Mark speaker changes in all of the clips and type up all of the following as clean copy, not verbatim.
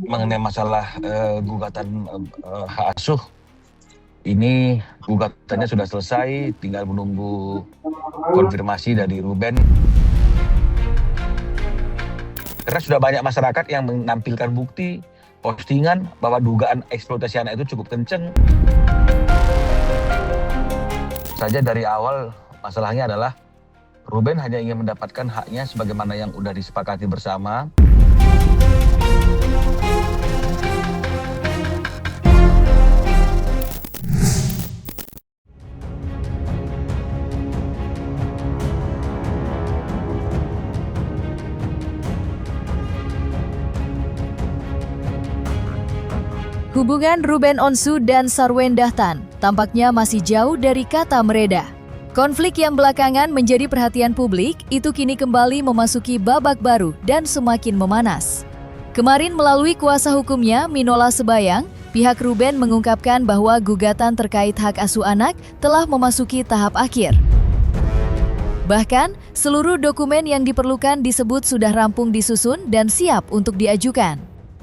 Speaker 1: mengenai masalah gugatan hak asuh ini, gugatannya sudah selesai, tinggal menunggu konfirmasi dari Ruben. Karena sudah banyak masyarakat yang menampilkan bukti postingan bahwa dugaan eksploitasi anak itu cukup kenceng. Saja dari awal masalahnya adalah Ruben hanya ingin mendapatkan haknya sebagaimana yang udah disepakati bersama.
Speaker 2: Hubungan Ruben Onsu dan Sarwen Dahtan tampaknya masih jauh dari kata mereda. Konflik yang belakangan menjadi perhatian publik itu kini kembali memasuki babak baru dan semakin memanas. Kemarin melalui kuasa hukumnya Minola Sebayang, pihak Ruben mengungkapkan bahwa gugatan terkait hak asuh anak telah memasuki tahap akhir. Bahkan, seluruh dokumen yang diperlukan disebut sudah rampung disusun dan siap untuk diajukan.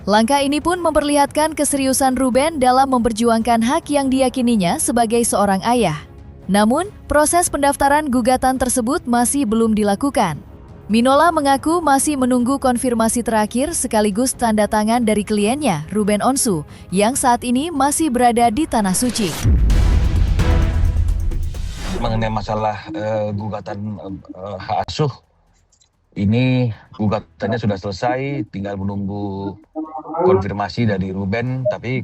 Speaker 2: Langkah ini pun memperlihatkan keseriusan Ruben dalam memperjuangkan hak yang diyakininya sebagai seorang ayah. Namun, proses pendaftaran gugatan tersebut masih belum dilakukan. Minola mengaku masih menunggu konfirmasi terakhir sekaligus tanda tangan dari kliennya, Ruben Onsu, yang saat ini masih berada di Tanah Suci.
Speaker 1: Mengenai masalah gugatan hak asuh ini, gugatannya sudah selesai, tinggal menunggu konfirmasi dari Ruben. Tapi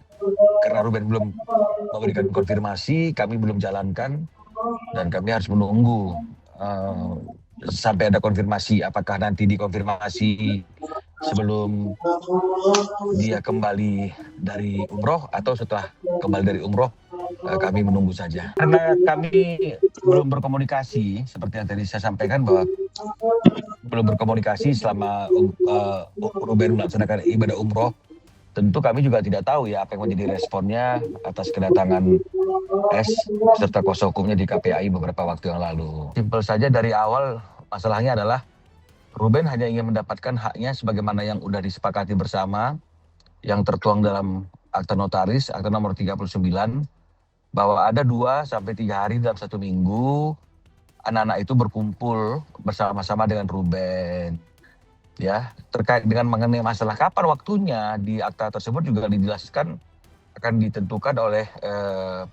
Speaker 1: karena Ruben belum memberikan konfirmasi, kami belum jalankan dan kami harus menunggu sampai ada konfirmasi. Apakah nanti dikonfirmasi sebelum dia kembali dari umroh atau setelah kembali dari umroh, kami menunggu saja. Karena kami belum berkomunikasi, seperti yang tadi saya sampaikan bahwa belum berkomunikasi selama Ruben melaksanakan ibadah umroh. Tentu kami juga tidak tahu ya apa yang menjadi responnya atas kedatangan S serta kuasa hukumnya di KPAI beberapa waktu yang lalu. Simpel saja dari awal masalahnya adalah Ruben hanya ingin mendapatkan haknya sebagaimana yang udah disepakati bersama, yang tertuang dalam akta notaris, akta nomor 39, bahwa ada 2 sampai 3 hari dalam 1 minggu anak-anak itu berkumpul bersama-sama dengan Ruben. Ya, terkait dengan mengenai masalah kapan waktunya, di akta tersebut juga dijelaskan akan ditentukan oleh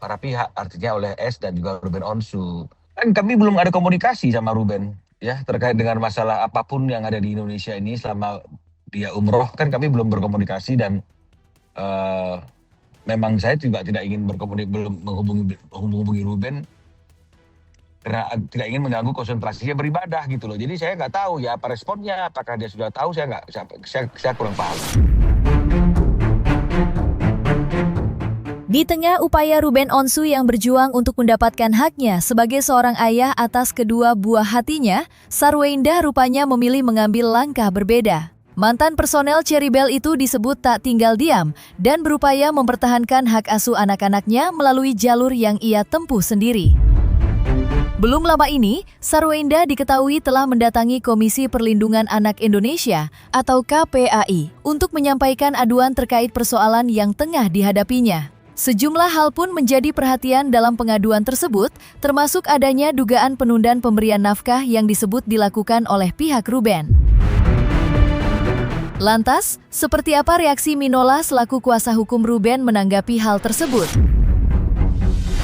Speaker 1: para pihak, artinya oleh S dan juga Ruben Onsu. Kan kami belum ada komunikasi sama Ruben ya terkait dengan masalah apapun yang ada di Indonesia ini selama dia umroh, kan kami belum berkomunikasi dan memang saya juga tidak ingin belum menghubungi Ruben karena tidak ingin mengganggu konsentrasinya beribadah gitu loh. Jadi saya nggak tahu ya apa responnya, apakah dia sudah tahu, saya kurang paham.
Speaker 2: Di tengah upaya Ruben Onsu yang berjuang untuk mendapatkan haknya sebagai seorang ayah atas kedua buah hatinya, Sarwenda rupanya memilih mengambil langkah berbeda. Mantan personel Cherry Bell itu disebut tak tinggal diam dan berupaya mempertahankan hak asuh anak-anaknya melalui jalur yang ia tempuh sendiri. Belum lama ini, Sarwenda diketahui telah mendatangi Komisi Perlindungan Anak Indonesia atau KPAI untuk menyampaikan aduan terkait persoalan yang tengah dihadapinya. Sejumlah hal pun menjadi perhatian dalam pengaduan tersebut, termasuk adanya dugaan penundaan pemberian nafkah yang disebut dilakukan oleh pihak Ruben. Lantas, seperti apa reaksi Minola selaku kuasa hukum Ruben menanggapi hal tersebut?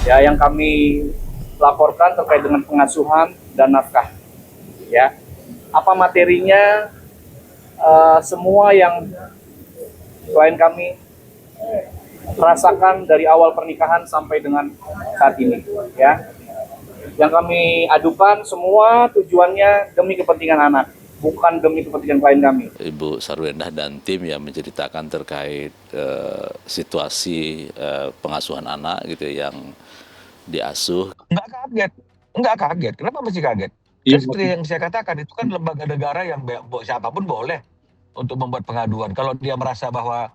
Speaker 3: Ya, yang kami laporkan terkait dengan pengasuhan dan nafkah. Ya, apa materinya? Semua yang klien kami rasakan dari awal pernikahan sampai dengan saat ini. Ya, yang kami adukan semua tujuannya demi kepentingan anak, bukan demi kepentingan klien kami.
Speaker 4: Ibu Sarwendah dan tim yang menceritakan terkait situasi pengasuhan anak gitu yang diasuh.
Speaker 1: Enggak kaget. Kenapa mesti kaget? Kan seperti yang saya katakan, itu kan lembaga negara yang siapapun boleh untuk membuat pengaduan. Kalau dia merasa bahwa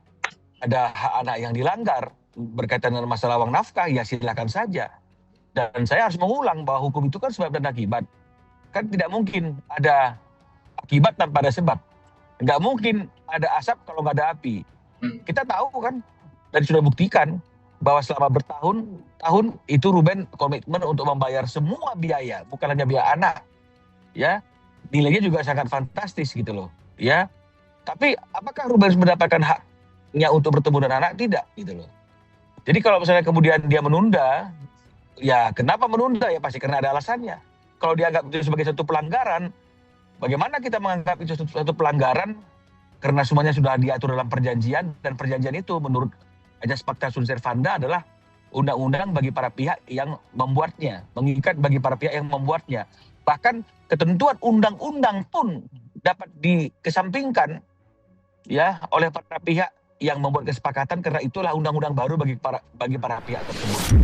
Speaker 1: ada hak anak yang dilanggar berkaitan dengan masalah uang nafkah, ya silakan saja. Dan saya harus mengulang bahwa hukum itu kan sebab dan akibat. Kan tidak mungkin ada akibat tanpa ada sebab. Nggak mungkin ada asap kalau nggak ada api. Kita tahu kan dan sudah buktikan bahwa selama bertahun-tahun itu Ruben komitmen untuk membayar semua biaya, bukan hanya biaya anak, ya. Nilainya juga sangat fantastis gitu loh, ya. Tapi apakah Ruben mendapatkan haknya untuk bertemu dengan anak? Tidak, gitu loh. Jadi kalau misalnya kemudian dia menunda, ya kenapa menunda? Ya pasti karena ada alasannya. Kalau dianggap itu sebagai satu pelanggaran, bagaimana kita menganggap itu satu pelanggaran? Karena semuanya sudah diatur dalam perjanjian, dan perjanjian itu menurut Ajas Pacta Sunt Servanda adalah undang-undang bagi para pihak yang membuatnya, mengikat bagi para pihak yang membuatnya. Bahkan ketentuan undang-undang pun dapat dikesampingkan ya oleh para pihak yang membuat kesepakatan, karena itulah undang-undang baru bagi para pihak tersebut.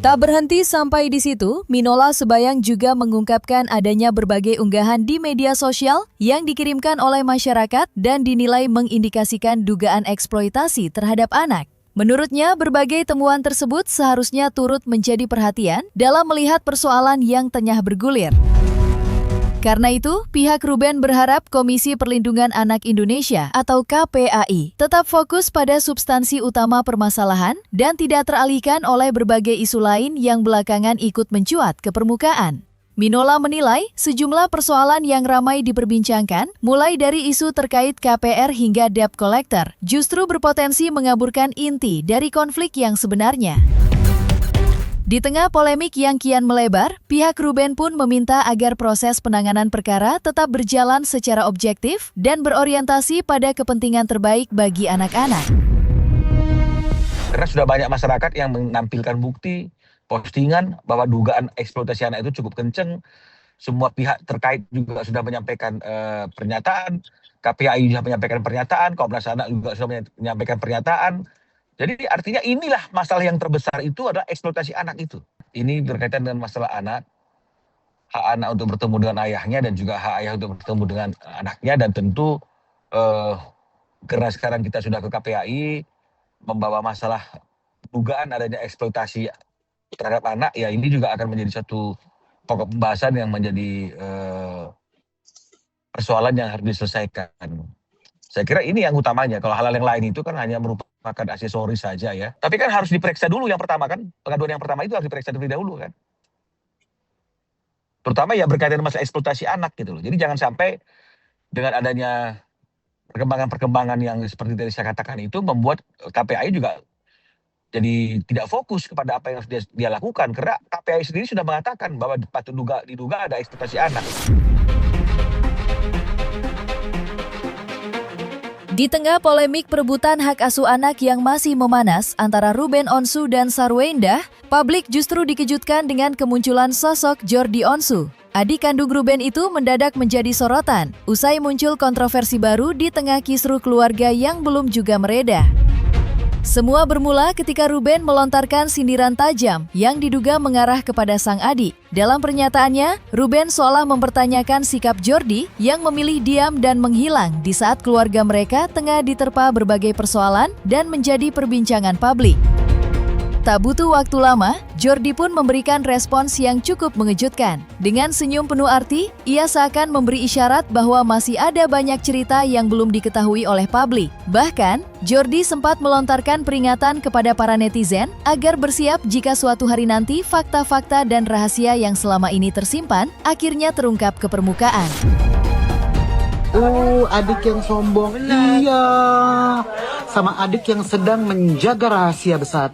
Speaker 2: Tak berhenti sampai di situ, Minola Sebayang juga mengungkapkan adanya berbagai unggahan di media sosial yang dikirimkan oleh masyarakat dan dinilai mengindikasikan dugaan eksploitasi terhadap anak. Menurutnya, berbagai temuan tersebut seharusnya turut menjadi perhatian dalam melihat persoalan yang tengah bergulir. Karena itu, pihak Ruben berharap Komisi Perlindungan Anak Indonesia atau KPAI tetap fokus pada substansi utama permasalahan dan tidak teralihkan oleh berbagai isu lain yang belakangan ikut mencuat ke permukaan. Minola menilai sejumlah persoalan yang ramai diperbincangkan, mulai dari isu terkait KPR hingga debt collector, justru berpotensi mengaburkan inti dari konflik yang sebenarnya. Di tengah polemik yang kian melebar, pihak Ruben pun meminta agar proses penanganan perkara tetap berjalan secara objektif dan berorientasi pada kepentingan terbaik bagi anak-anak.
Speaker 1: Karena sudah banyak masyarakat yang menampilkan bukti, postingan bahwa dugaan eksploitasi anak itu cukup kenceng. Semua pihak terkait juga sudah menyampaikan pernyataan, KPAI sudah menyampaikan pernyataan, Komnas Anak juga sudah menyampaikan pernyataan. Jadi artinya inilah masalah yang terbesar itu adalah eksploitasi anak itu. Ini berkaitan dengan masalah anak, hak anak untuk bertemu dengan ayahnya dan juga hak ayah untuk bertemu dengan anaknya, dan tentu karena sekarang kita sudah ke KPAI membawa masalah dugaan adanya eksploitasi terhadap anak, ya ini juga akan menjadi satu pokok pembahasan yang menjadi persoalan yang harus diselesaikan. Saya kira ini yang utamanya. Kalau hal-hal yang lain itu kan hanya merupakan aksesoris saja ya. Tapi kan harus diperiksa dulu yang pertama kan. Pengaduan yang pertama itu harus diperiksa terlebih dahulu kan. Terutama ya berkaitan dengan masalah eksploitasi anak gitu loh. Jadi jangan sampai dengan adanya perkembangan-perkembangan yang seperti tadi saya katakan itu membuat KPAI juga jadi tidak fokus kepada apa yang harus dia lakukan. Karena KPAI sendiri sudah mengatakan bahwa patut diduga ada eksploitasi anak.
Speaker 2: Di tengah polemik perebutan hak asuh anak yang masih memanas antara Ruben Onsu dan Sarwenda, publik justru dikejutkan dengan kemunculan sosok Jordi Onsu. Adik kandung Ruben itu mendadak menjadi sorotan, usai muncul kontroversi baru di tengah kisruh keluarga yang belum juga mereda. Semua bermula ketika Ruben melontarkan sindiran tajam yang diduga mengarah kepada sang adik. Dalam pernyataannya, Ruben seolah mempertanyakan sikap Jordi yang memilih diam dan menghilang di saat keluarga mereka tengah diterpa berbagai persoalan dan menjadi perbincangan publik. Tak butuh waktu lama, Jordi pun memberikan respons yang cukup mengejutkan. Dengan senyum penuh arti, ia seakan memberi isyarat bahwa masih ada banyak cerita yang belum diketahui oleh publik. Bahkan, Jordi sempat melontarkan peringatan kepada para netizen agar bersiap jika suatu hari nanti fakta-fakta dan rahasia yang selama ini tersimpan akhirnya terungkap ke permukaan.
Speaker 5: Oh, adik yang sombong. Iya. Sama adik yang sedang menjaga rahasia besar.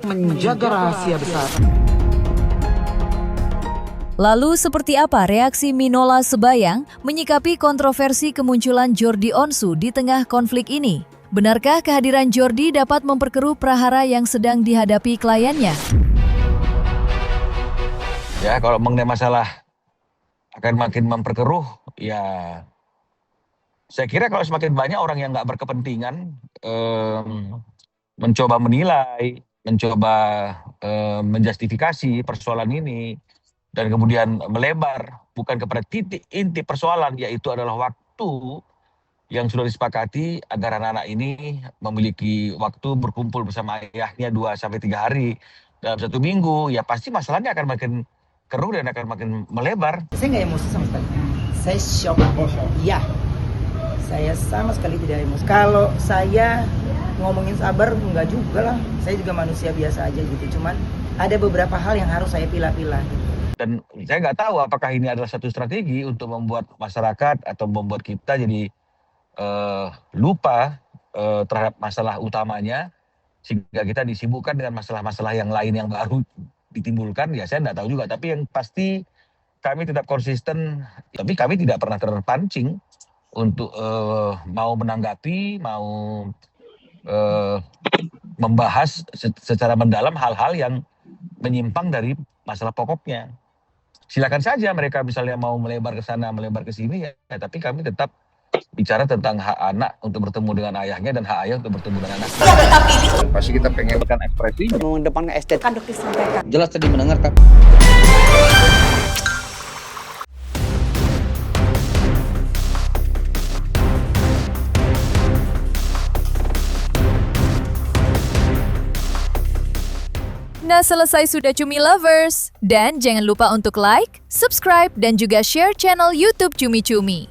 Speaker 2: Lalu seperti apa reaksi Minola Sebayang menyikapi kontroversi kemunculan Jordi Onsu di tengah konflik ini? Benarkah kehadiran Jordi dapat memperkeruh prahara yang sedang dihadapi kliennya?
Speaker 1: Ya, kalau mengenai masalah akan makin memperkeruh, ya saya kira kalau semakin banyak orang yang nggak berkepentingan mencoba menilai, mencoba menjustifikasi persoalan ini, dan kemudian melebar bukan kepada titik inti persoalan, yaitu adalah waktu yang sudah disepakati agar anak-anak ini memiliki waktu berkumpul bersama ayahnya 2-3 hari dalam 1 minggu, ya pasti masalahnya akan makin keruh dan akan makin melebar.
Speaker 6: Saya nggak emosi sama sekali. Saya shock. Iya. Saya sama sekali tidak emosi. Kalau saya ngomongin sabar, enggak juga lah. Saya juga manusia biasa aja gitu. Cuman ada beberapa hal yang harus saya pilah-pilah.
Speaker 1: Dan saya nggak tahu apakah ini adalah satu strategi untuk membuat masyarakat atau membuat kita jadi lupa terhadap masalah utamanya, sehingga kita disibukkan dengan masalah-masalah yang lain yang baru ditimbulkan. Ya saya nggak tahu juga, tapi yang pasti kami tetap konsisten, tapi kami tidak pernah terpancing untuk mau menanggapi, mau membahas secara mendalam hal-hal yang menyimpang dari masalah pokoknya. Silakan saja mereka misalnya mau melebar ke sana, melebar ke sini, ya, tapi kami tetap bicara tentang hak anak untuk bertemu dengan ayahnya dan hak ayah untuk bertemu dengan anaknya.
Speaker 7: Pasti kita pengen ekspresi.
Speaker 8: Mengedepankan estetika.
Speaker 9: Kan dokter sampaikan.
Speaker 8: Jelas tadi mendengarkan.
Speaker 2: Nah, selesai sudah Cumi Lovers. Dan jangan lupa untuk like, subscribe, dan juga share channel YouTube Cumi Cumi.